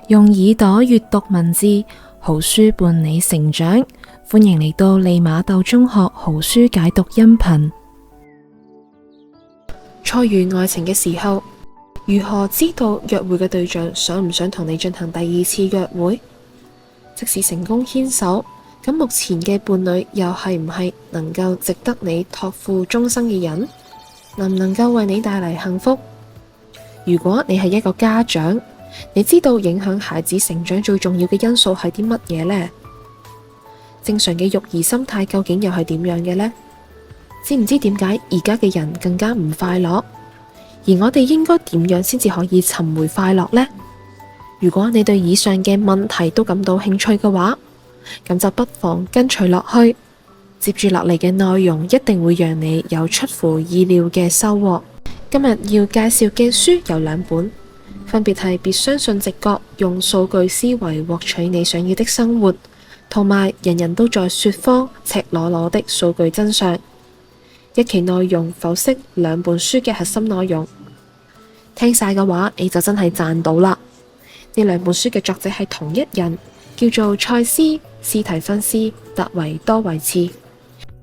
用耳朵閱讀文字，好書伴你成長。歡迎嚟到利馬竇中學好書解讀音頻。初遇愛情嘅時候，如何知道約會嘅對象想唔想同你進行第二次約會？即使成功牽手，咁目前嘅伴侶又係唔係能夠值得你託付終生嘅人？能唔能夠為你帶嚟幸福？如果你係一個家長，你知道影響孩子成長最重要嘅因素係啲乜嘢呢？正常嘅育兒心態究竟又係點樣嘅呢？知唔知點解而家嘅人更加唔快樂？而我哋應該點樣先至可以尋回快樂呢？如果你對以上嘅問題都感到興趣嘅話，咁就不妨跟隨落去。接住落嚟嘅內容一定會讓你有出乎意料嘅收穫。今日要介紹嘅書有兩本，分別係別相信直覺，用數據思維獲取你想要的生活，同埋人人都在說謊，赤裸裸的數據真相。一期內容剖析兩本書嘅核心內容，聽晒嘅話你就真係賺到啦。呢兩本書嘅作者係同一人，叫做賽斯·斯提芬斯·特維多維茨。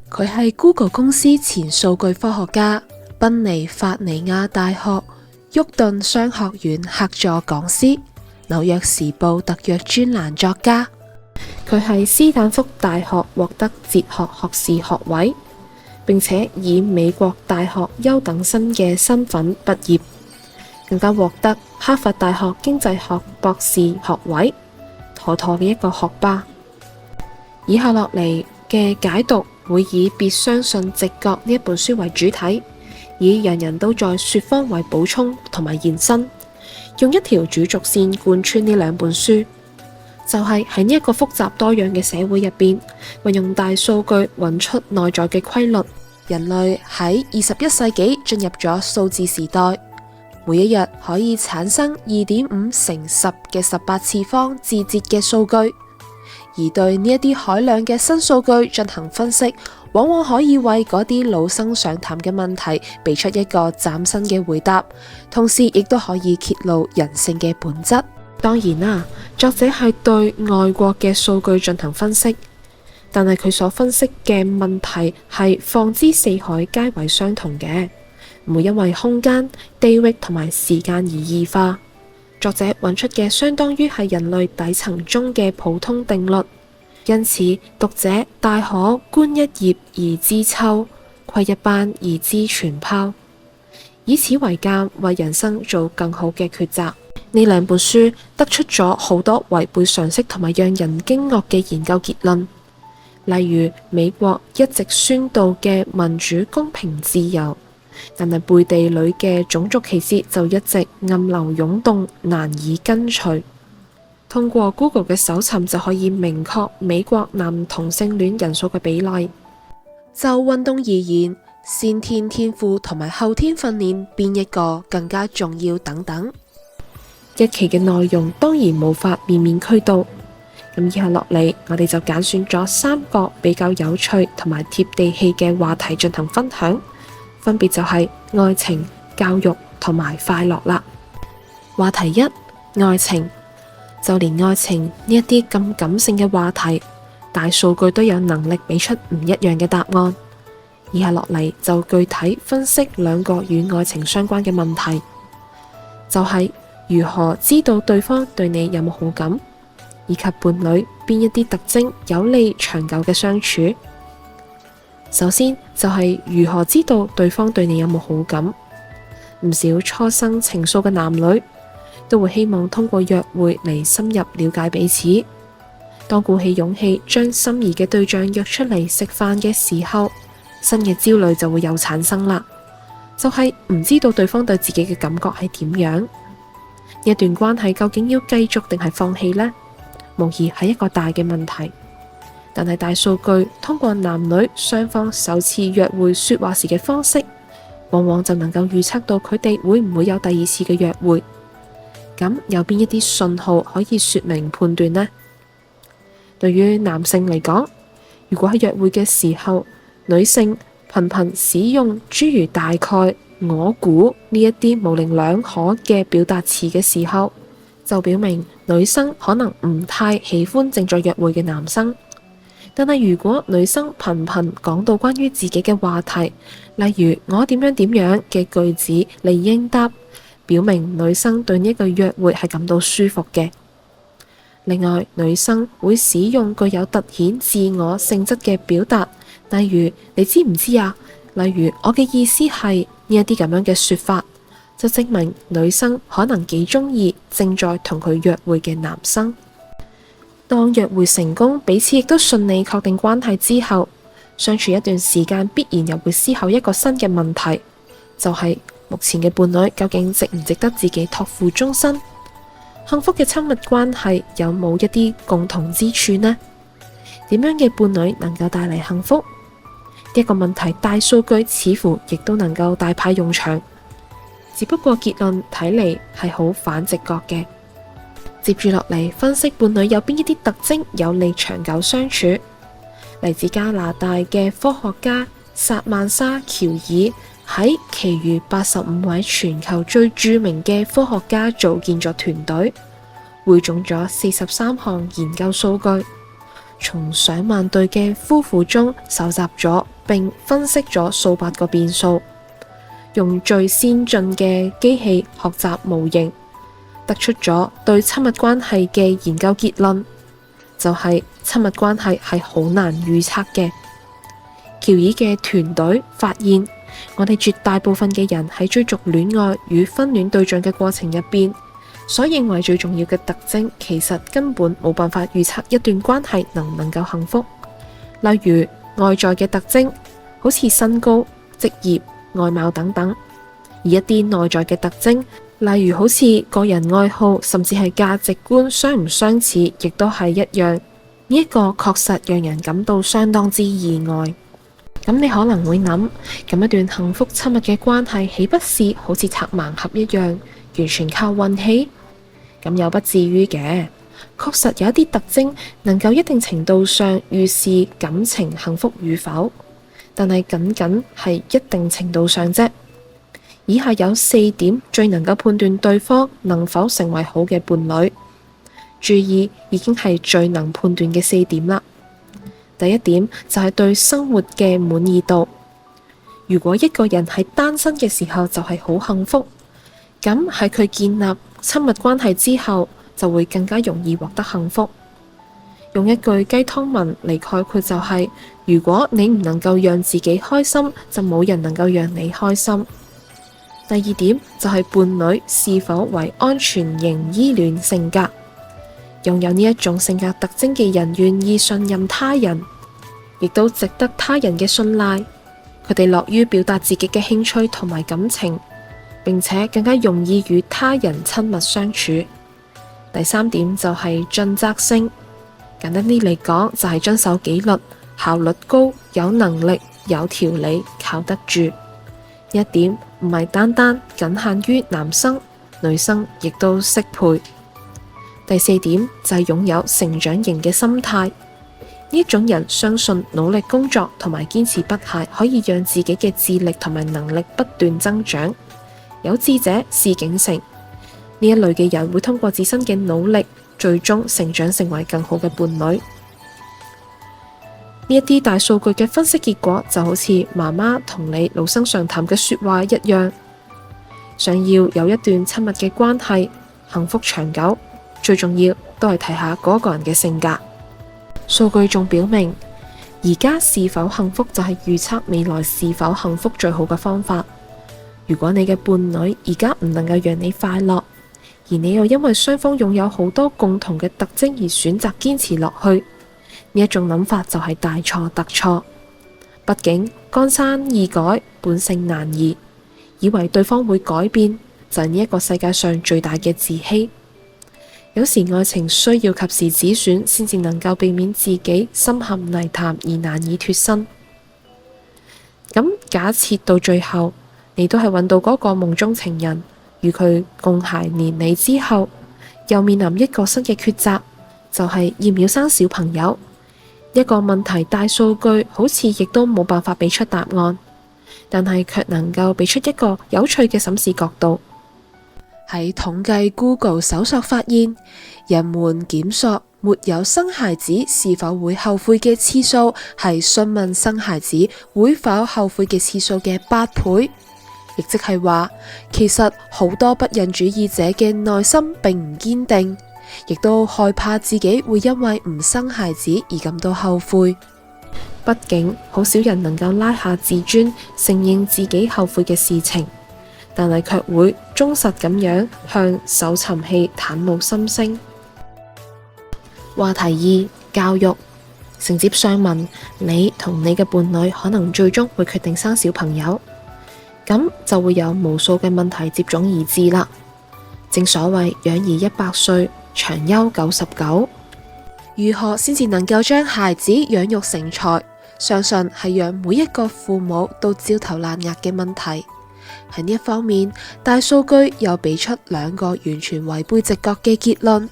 佢係 Google 公司前數據科學家，賓尼法尼亞大學沃頓商學院客座講師，紐約時報特約專欄作家。佢係斯坦福大學獲得哲學學士學位，並且以美國大學優等生嘅身份畢業，更加獲得哈佛大學經濟學博士學位，妥妥嘅一個學霸。以下落嚟嘅解讀會以別相信直覺呢一本書為主體，以人人都在說謊為補充同埋延伸，用一條主軸線貫穿呢兩本書，就係喺呢一個複雜多樣嘅社會入邊，運用大數據揾出內在嘅規律。人類喺21世紀進入咗數字時代，每一日可以產生2.5乘10嘅18次方字節嘅數據，而對呢一啲海量嘅新數據進行分析，往往可以為嗰啲老生常談嘅問題俾出一個嶄新嘅回答，同時亦都可以揭露人性嘅本質。當然啦，作者係對外國嘅數據進行分析，但係佢所分析嘅問題係放之四海皆為相同嘅，唔會因為空間、地域同埋時間而異化。作者揾出嘅相當於係人類底層中嘅普通定律，因此讀者大可觀一葉而知秋，窺一斑而知全豹，以此為鑑，為人生做更好嘅抉擇。呢兩本書得出咗好多違背常識同埋讓人驚愕嘅研究結論，例如美國一直宣導嘅民主、公平、自由，但係背地裏嘅種族歧視就一直暗流湧動，難以根除。通過 Google 嘅搜尋就可以明確美國男同性戀人數嘅比例。就運動而言，先天天賦同埋後天訓練邊一個更加重要等等。一期嘅內容當然無法面面俱到，咁以下落嚟我哋就揀選咗3個比較有趣同埋貼地氣嘅話題進行分享，分別就係愛情、教育同埋快樂啦。話題1：愛情。就連愛情呢一啲咁感性嘅話題，大數據都有能力俾出唔一樣嘅答案。以下落嚟就具體分析2個與愛情相關嘅問題，就係如何知道對方對你有冇好感，以及伴侶邊一啲特徵有利長久嘅相處。首先就係如何知道對方對你有冇好感。唔少初生情愫嘅男女都會希望通過約會嚟深入了解彼此。當鼓起勇氣將心儀嘅對象約出嚟食飯嘅時候，新嘅焦慮就會有產生啦，就係唔知道對方對自己嘅感覺係點樣。一段關係究竟要繼續定係放棄呢？無疑係一個大嘅問題。但係大數據通過男女雙方首次約會說話時嘅方式，往往就能夠預測到佢哋會唔會有第二次嘅約會。咁有邊一啲信號可以說明判斷呢？對於男性嚟講，如果喺約會嘅時候，女性頻頻使用諸如大概、我估呢一啲模棱兩可嘅表達詞嘅時候，就表明女生可能唔太喜歡正在約會嘅男生。但係如果女生頻頻講到關於自己嘅話題，例如我點樣點樣嘅句子嚟應答，表明女生對呢一個約會係感到舒服嘅。另外，女生會使用具有凸顯自我性質嘅表達，例如你知唔知啊？例如我嘅意思係呢一啲咁樣嘅說法，就證明女生可能幾鍾意正在同佢約會嘅男生。當約會成功，彼此亦都順利確定關係之後，相處一段時間，必然又會思考一個新嘅問題，就係目前嘅伴侶究竟值唔值得自己託付終身？幸福嘅親密關係有冇一啲共同之處呢？點樣嘅伴侶能夠帶嚟幸福？呢個問題大數據似乎亦都能夠大派用場，只不過結論睇嚟係好反直覺嘅。接住落嚟分析伴侶有邊一啲特徵有利長久相處。嚟自加拿大嘅科學家薩曼莎喬爾喺其餘85位全球最著名嘅科學家組建咗團隊，匯總咗43項研究數據，從上萬對嘅夫婦中搜集咗並分析咗數百個變數，用最先進嘅機器學習模型，得出咗對親密關係嘅研究結論，就係親密關係係好難預測嘅。喬爾嘅團隊發現，我哋絕大部分嘅人喺追逐戀愛與婚戀對象嘅過程入邊，所認為最重要嘅特徵，其實根本冇辦法預測一段關係能唔能夠幸福。例如外在嘅特徵，好似身高、職業、外貌等等；而一啲內在嘅特徵，例如好似個人愛好，甚至係價值觀相唔相似，亦都係一樣。呢一個確實讓人感到相當之意外。咁你可能會諗，咁一段幸福親密嘅關係，豈不是好似拆盲盒一樣，完全靠運氣？咁又不至於嘅，確實有一啲特徵能夠一定程度上預示感情幸福與否，但係僅僅係一定程度上啫。以下有4點最能夠判斷對方能否成為好嘅伴侶。注意，已經係最能判斷嘅4點啦。第一點就係對生活嘅滿意度。如果一個人喺單身嘅時候就係好幸福，咁喺佢建立親密關係之後，就會更加容易獲得幸福。用一句雞湯文嚟概括就係，如果你唔能夠讓自己開心，就冇人能夠讓你開心。第二點就係伴侶是否為安全型依戀性格。擁有呢一種性格特徵嘅人願意信任他人，亦都值得他人嘅信賴。佢哋樂於表達自己嘅興趣同埋感情，並且更加容易與他人親密相處。第三點就係盡責性，簡單啲嚟講就係遵守紀律、效率高、有能力、有條理、靠得住。呢一點唔係單單僅限於男生，女生亦都適配。第四點就係擁有成長型嘅心態，呢一種人相信努力工作同埋堅持不懈可以讓自己嘅智力同埋能力不斷增長。有志者事竟成，呢一類嘅人會通過自身嘅努力，最終成長成為更好嘅伴侶。呢一啲大數據嘅分析結果就好似媽媽同你老生常談嘅說話一樣，想要有一段親密嘅關係，幸福長久，最重要都係睇下嗰個人嘅性格。數據仲表明，而家是否幸福就係預測未來是否幸福最好嘅方法。如果你嘅伴侶而家唔能夠讓你快樂，而你又因為雙方擁有好多共同嘅特徵而選擇堅持落去，呢一種諗法就係大錯特錯。畢竟江山易改，本性難移，以為對方會改變就係呢一個世界上最大嘅自欺。有時愛情需要及時止損，先至能夠避免自己深陷泥潭而難以脫身。咁假設到最後，你都係揾到嗰個夢中情人，與佢共諧連理之後，又面臨一個新嘅抉擇，就係要唔要生小朋友。一個問題大數據好似亦都冇辦法俾出答案，但係卻能夠俾出一個有趣嘅審視角度。喺統計 Google 搜索發現，人們檢索沒有生孩子是否會後悔嘅次數係詢問生孩子會否後悔嘅次數嘅8倍，亦即係話，其實好多不孕主義者嘅內心並唔堅定，亦都害怕自己會因為唔生孩子而感到後悔。畢竟好少人能夠拉下自尊，承認自己後悔嘅事情，但係卻會忠實咁樣向搜尋器袒露心聲。話題2：教育。承接上文，你同你嘅伴侶可能最終會決定生小朋友，咁就會有無數嘅問題接踵而至啦。正所謂養兒100歲，長憂99。如何先至能夠將孩子養育成才，相信係讓每一個父母都焦頭爛額嘅問題。喺呢一方面，大數據又俾出2個完全違背直覺嘅結論。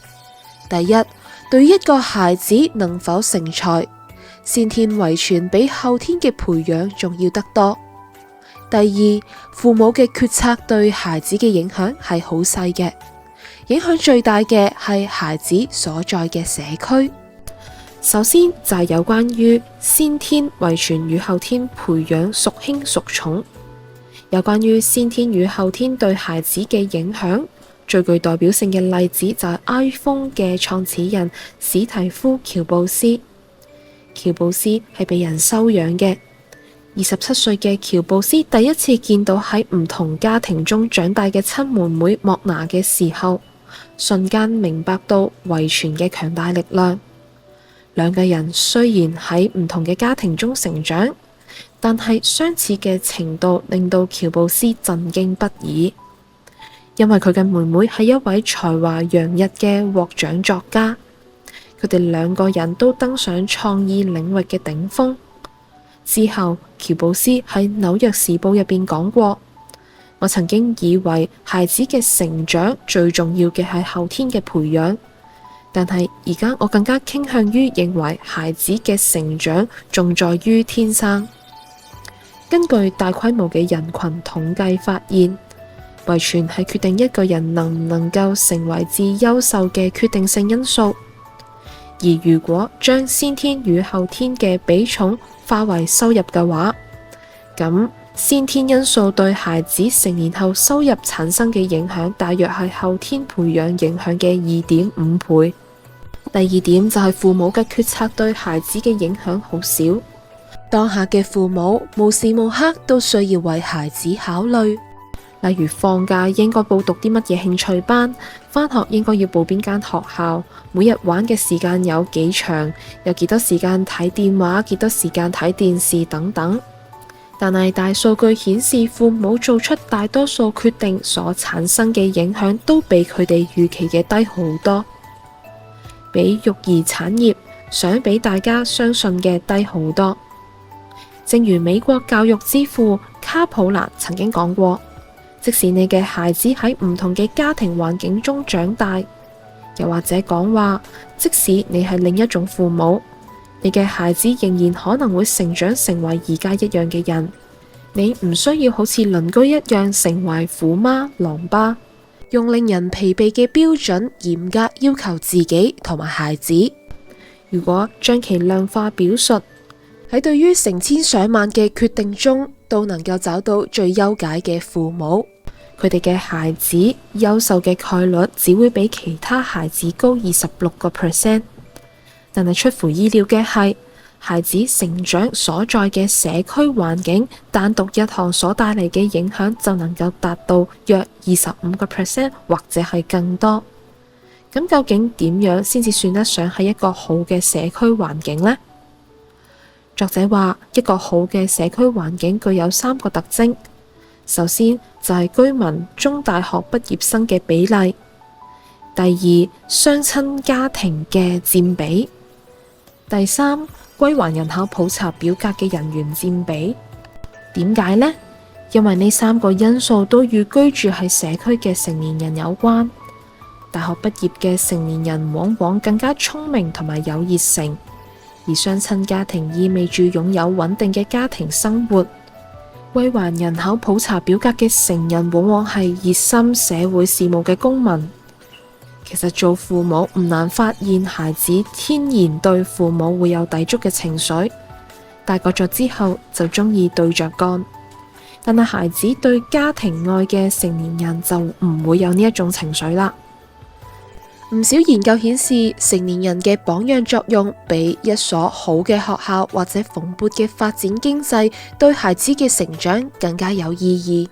第一，對於一個孩子能否成才，先天遺傳比後天嘅培養重要得多。第二，父母嘅決策對孩子嘅影響係好細嘅，影響最大嘅係孩子所在嘅社區。首先就係有關於先天遺傳與後天培養孰輕孰重。有關於先天與後天對孩子嘅影響，最具代表性嘅例子就係 iPhone 嘅創始人史蒂夫·喬布斯。喬布斯係被人收養嘅。27歲嘅喬布斯第一次見到喺唔同家庭中長大嘅親妹妹莫娜嘅時候，瞬間明白到遺傳嘅強大力量。2個人雖然喺唔同嘅家庭中成長，但係相似嘅程度令到喬布斯震驚不已，因為佢嘅妹妹係一位才華洋溢嘅獲獎作家。佢哋2個人都登上創意領域嘅頂峰。之後，喬布斯喺《紐約時報》入邊講過：我曾經以為孩子嘅成長最重要嘅係後天嘅培養，但係而家我更加傾向於認為孩子嘅成長重在於天生。根據大規模嘅人群統計發現，遺傳係決定一個人能唔能夠成為至優秀嘅決定性因素。而如果將先天與後天嘅比重化為收入嘅話，咁先天因素對孩子成年後收入產生嘅影響，大約係後天培養影響嘅2.5倍。第二點就係父母嘅決策對孩子嘅影響好少。當下嘅父母無時無刻都需要為孩子考慮，例如放假應該報讀啲乜嘢興趣班，返學應該要報邊間學校，每日玩嘅時間有幾長，有幾多時間睇電話，幾多時間睇電視等等。但係大數據顯示，父母做出大多數決定所產生嘅影響都比佢哋預期嘅低好多，比育兒產業想俾大家相信嘅低好多。正如美國教育之父卡普蘭曾經講過，即使你嘅孩子喺唔同嘅家庭環境中長大，又或者講話，即使你係另一種父母，你嘅孩子仍然可能會成長成為而家一樣嘅人。你唔需要好似鄰居一樣成為虎媽狼爸，用令人疲憊嘅標準嚴格要求自己同埋孩子。如果將其量化表述，喺對於成千上萬嘅決定中，都能夠找到最優解嘅父母，佢哋嘅孩子優秀嘅概率只會比其他孩子高26%。但係出乎意料嘅係，孩子成長所在嘅社區環境單獨一項所帶嚟嘅影響就能夠達到約25%或者係更多。咁究竟點樣先至算得上係一個好嘅社區環境呢？作者話，一個好嘅社區環境具有3個特徵。首先就係居民中大學畢業生嘅比例，第二雙親家庭嘅佔比，第三歸還人口普查表格嘅人員佔比。點解呢？因為呢3個因素都與居住喺社區嘅成年人有關。大學畢業嘅成年人往往更加聰明同埋有熱誠，而雙親家庭意味住擁有穩定嘅家庭生活。歸還人口普查表格嘅成人往往係熱心社會事務嘅公民。其實做父母唔難發現，孩子天然對父母會有抵觸嘅情緒，大個咗之後就中意對着幹。但係孩子對家庭愛嘅成年人就唔會有呢一種情緒啦。唔少研究顯示，成年人嘅榜樣作用比一所好嘅學校或者蓬勃嘅發展經濟對孩子嘅成長更加有意義。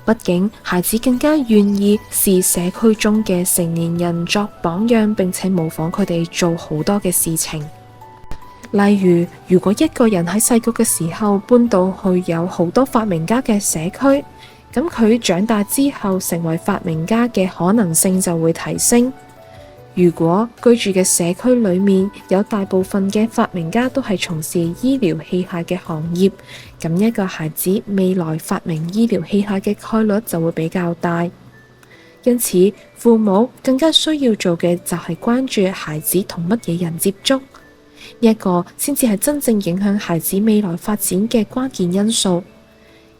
畢竟孩子更加願意視社區中嘅成年人作榜樣，並且模仿佢哋做好多嘅事情。例如，如果一個人喺細個嘅時候搬到去有好多發明家嘅社區，咁佢長大之後成為發明家嘅可能性就會提升。如果居住嘅社區裏面有大部分嘅發明家都係從事醫療器械嘅行業，咁一個孩子未來發明醫療器械嘅概率就會比較大。因此，父母更加需要做嘅就係關注孩子同乜嘢人接觸。一個先至係真正影響孩子未來發展嘅關鍵因素。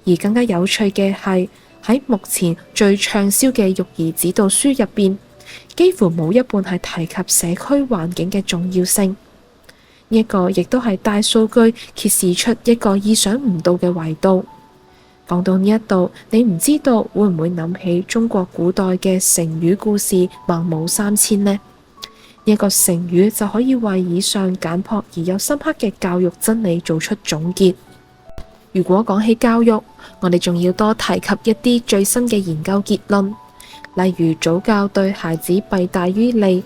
而更加有趣嘅係，喺目前最暢銷嘅育兒指導書入邊，幾乎冇一半係提及社區環境嘅重要性。呢個亦都係大數據揭示出一個意想唔到嘅維度。講到呢一度，你唔知道會唔會諗起中國古代嘅成語故事孟母三遷呢？一個成語就可以為以上簡樸而又深刻嘅教育真理做出總結。如果講起教育，我哋仲要多提及一啲最新嘅研究結論，例如早教對孩子弊大於利。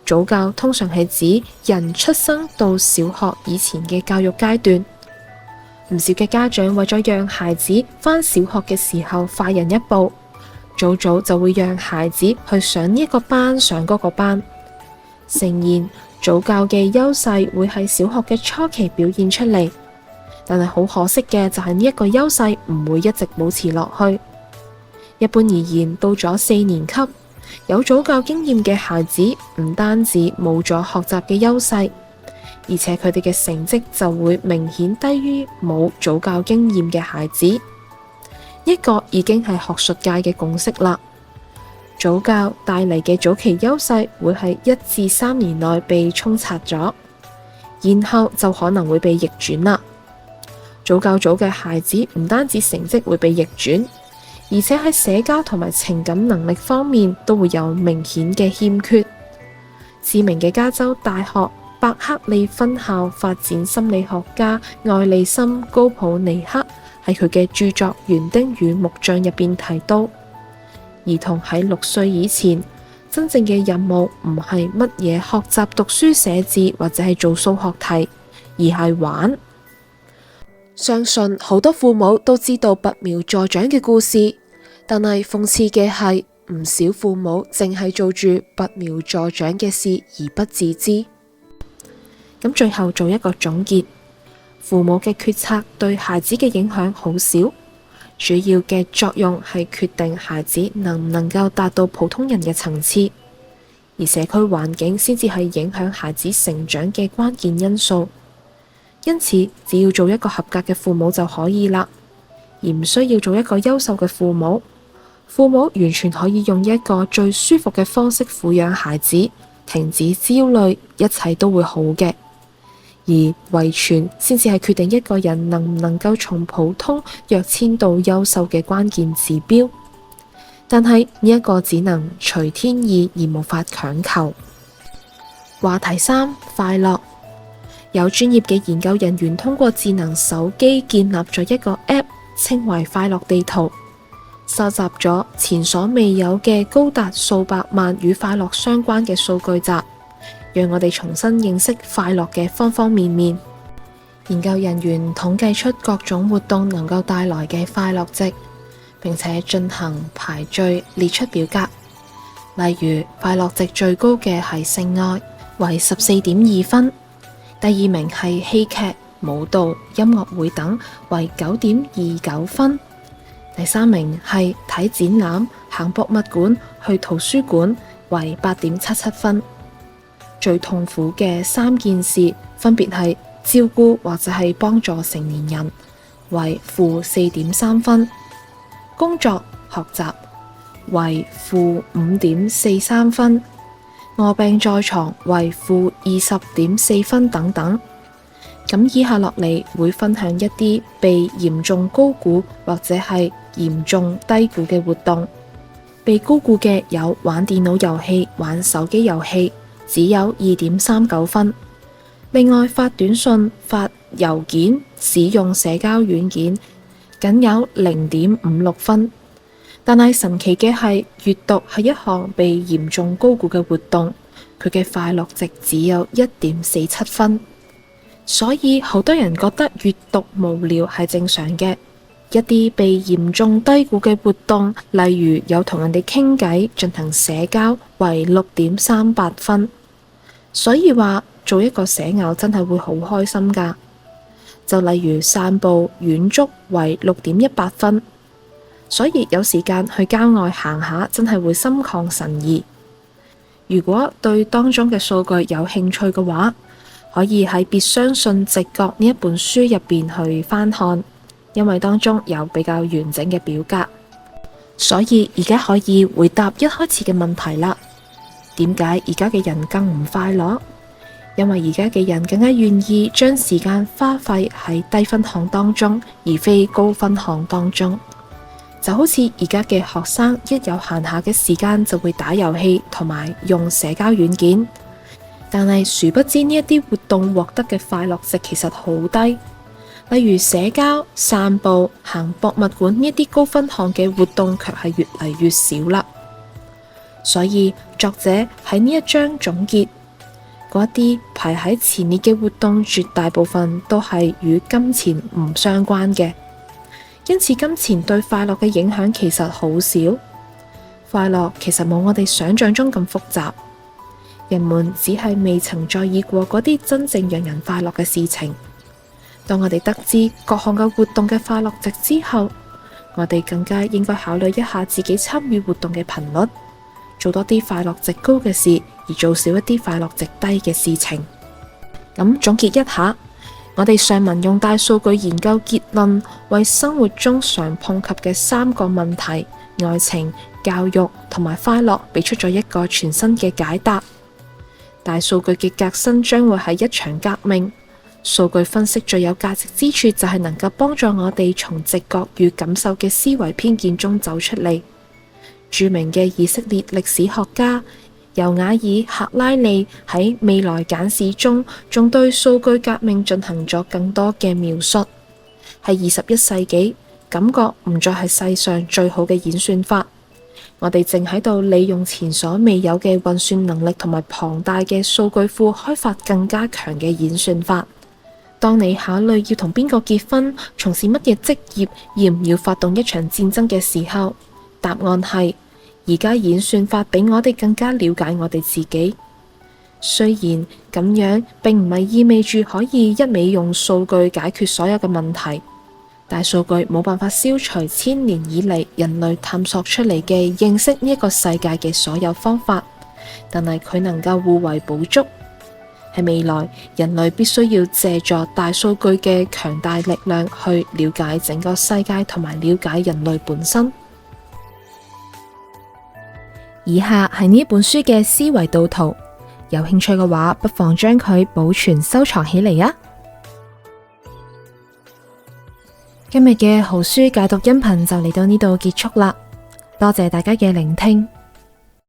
早教通常係指人出生到小學以前嘅教育階段。唔少嘅家長為咗讓孩子返小學嘅時候快人一步，早早就會讓孩子去上呢一個班上嗰個班。誠然，早教嘅優勢會喺小學嘅初期表現出嚟，但係好可惜嘅就係呢一個優勢唔會一直保持落去。一般而言，到咗4年級，有早教經驗嘅孩子唔單止冇咗學習嘅優勢，而且佢哋嘅成績就會明顯低於冇早教經驗嘅孩子。呢個已經係學術界嘅共識啦。早教帶嚟嘅早期優勢會喺1至3年內被沖刷咗，然後就可能會被逆轉啦。早教組嘅孩子唔單止成績會被逆轉，而且喺社交同埋情感能力方面都會有明顯嘅欠缺。知名嘅加州大學伯克利分校發展心理學家愛莉森高普尼克喺佢嘅著作《園丁與木匠》入邊提到，兒童喺6歲以前，真正嘅任務唔係乜嘢學習讀書寫字或者係做數學題，而係玩。相信好多父母都知道拔苗助長嘅故事，但係諷刺嘅係，唔少父母淨係做住拔苗助長嘅事而不自知。咁最後做一個總結，父母嘅決策對孩子嘅影響好少。主要嘅作用係決定孩子能唔能夠達到普通人嘅層次，而社區環境先至係影響孩子成長嘅關鍵因素。因此，只要做一個合格嘅父母就可以啦，而唔需要做一個優秀嘅父母。父母完全可以用一個最舒服嘅方式撫養孩子，停止焦慮，一切都會好嘅。而遺傳先至係決定一個人能唔能夠從普通躍遷到優秀嘅關鍵指標，但係呢一個只能隨天意而無法強求。話題3：快樂。有專業嘅研究人員通過智能手機建立咗一個 App， 稱為快樂地圖，收集咗前所未有嘅高達數百萬與快樂相關嘅數據集，讓我哋重新認識快樂嘅方方面面。研究人員統計出各種活動能夠帶來嘅快樂值，並且進行排序列出表格。例如，快樂值最高嘅係性愛，為14.2分；第二名係戲劇、舞蹈、音樂會等，為9.29分；第三名係睇展覽、行博物館、去圖書館，為8.77分。最痛苦嘅3件事分別係照顧或者係幫助成年人、為-4.3分，工作學習為-5.43分，臥病在床為-20.4分等等。咁以下落嚟會分享一啲被嚴重高估或者係嚴重低估嘅活動。被高估嘅有玩電腦遊戲、玩手機遊戲，只有2.39分。另外發短信、發郵件、使用社交軟件，僅有0.56分。但係神奇嘅係，閱讀係一項被嚴重高估嘅活動，佢嘅快樂值只有1.47分。所以好多人覺得閱讀無聊係正常嘅。一啲被嚴重低估嘅活動，例如有同人哋傾偈、進行社交，為6.38分。所以話做一個社牛真係會好開心㗎。就例如散步遠足為6.18分。所以有時間去郊外行下真係會心曠神怡。如果對當中嘅數據有興趣嘅話，可以喺《別相信直覺》呢一本書入邊去翻看，因為當中有比較完整嘅表格。所以而家可以回答一開始嘅問題啦。點解而家嘅人更唔快樂？因為而家嘅人更加願意將時間花費喺低分項當中，而非高分項當中。就好似而家嘅學生一有閒下嘅時間就會打遊戲同埋用社交軟件。但係殊不知呢一啲活動獲得嘅快樂值其實好低，例如社交、散步、行博物館呢一啲高分項嘅活動卻係越嚟越少啦。所以作者喺呢一章總結，嗰啲排喺前列嘅活動絕大部分都係與金錢唔相關嘅，因此金錢對快樂嘅影響其實好少。快樂其實冇我哋想象中咁複雜。人們只係未曾在意過嗰啲真正讓人快樂嘅事情。當我哋得知各項嘅活動嘅快樂值之後，我哋更加應該考慮一下自己參與活動嘅頻率，做多啲快樂值高嘅事，而做少一啲快樂值低嘅事情。咁總結一下，我哋上文用大數據研究結論，為生活中常碰及嘅3個問題——愛情、教育同埋快樂，俾出咗一個全新嘅解答。大數據嘅革新將會係一場革命。數據分析最有價值之處就係能夠幫助我哋從直覺與感受嘅思維偏見中走出嚟。著名嘅以色列歷史學家尤瓦爾·赫拉利喺《未來簡史》中，仲對數據革命進行咗更多嘅描述。喺21世紀，感覺唔再係世上最好嘅演算法。我哋正喺度利用前所未有嘅運算能力同埋龐大嘅數據庫，開發更加強嘅演算法。當你考慮要同邊個結婚、從事乜嘢職業、要唔要發動一場戰爭嘅時候，答案係而家演算法比我哋更加了解我哋自己。雖然咁樣並唔係意味住可以一味用數據解決所有嘅問題。大數據冇辦法消除千年以嚟人類探索出嚟嘅認識呢一個世界嘅所有方法，但係佢能夠互為補足。喺未來，人類必須要借助大數據嘅強大力量去了解整個世界同埋了解人類本身。以下係呢本書嘅思維導圖，有興趣嘅話，不妨將佢保存收藏起嚟啊！今日嘅好書解讀音頻就嚟到呢度結束啦，多謝大家嘅聆聽。